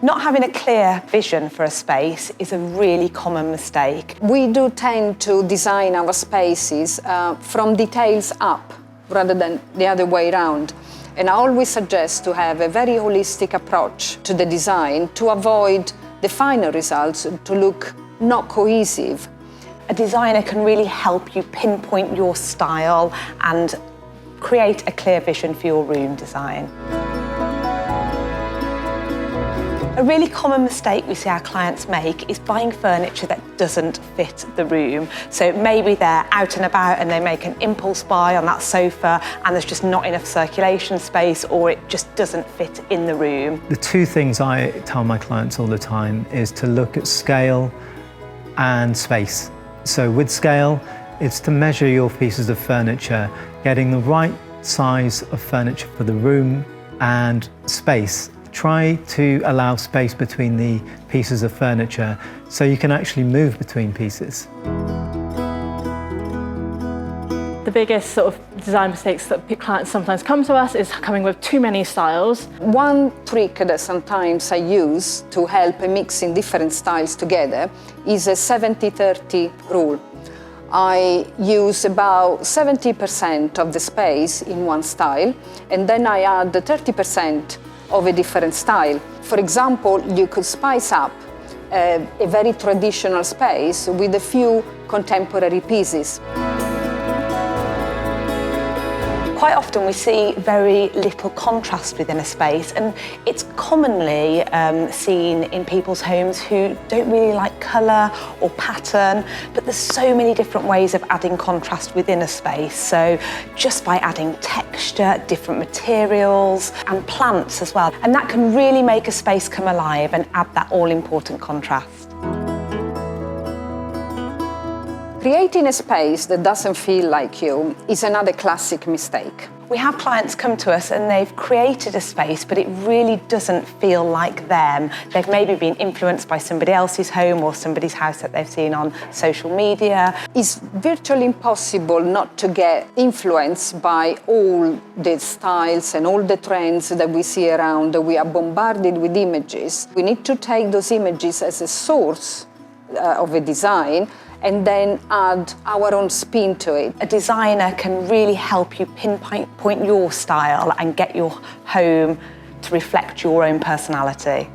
Not having a clear vision for a space is a really common mistake. We do tend to design our spaces from details up rather than the other way around. And I always suggest to have a very holistic approach to the design to avoid the final results to look not cohesive. A designer can really help you pinpoint your style and create a clear vision for your room design. A really common mistake we see our clients make is buying furniture that doesn't fit the room. So maybe they're out and about and they make an impulse buy on that sofa and there's just not enough circulation space, or it just doesn't fit in the room. The two things I tell my clients all the time is to look at scale and space. So with scale, it's to measure your pieces of furniture, getting the right size of furniture for the room, and space. Try to allow space between the pieces of furniture so you can actually move between pieces. The biggest sort of design mistakes that clients sometimes come to us is coming with too many styles. One trick that sometimes I use to help mixing different styles together is a 70-30 rule. I use about 70% of the space in one style, and then I add the 30% of a different style. For example, you could spice up a very traditional space with a few contemporary pieces. Quite often we see very little contrast within a space, and it's commonly seen in people's homes who don't really like colour or pattern, but there's so many different ways of adding contrast within a space. So just by adding texture, different materials and plants as well, and that can really make a space come alive and add that all-important contrast. Creating a space that doesn't feel like you is another classic mistake. We have clients come to us and they've created a space, but it really doesn't feel like them. They've maybe been influenced by somebody else's home or somebody's house that they've seen on social media. It's virtually impossible not to get influenced by all the styles and all the trends that we see around. We are bombarded with images. We need to take those images as a source of a design and then add our own spin to it. A designer can really help you pinpoint your style and get your home to reflect your own personality.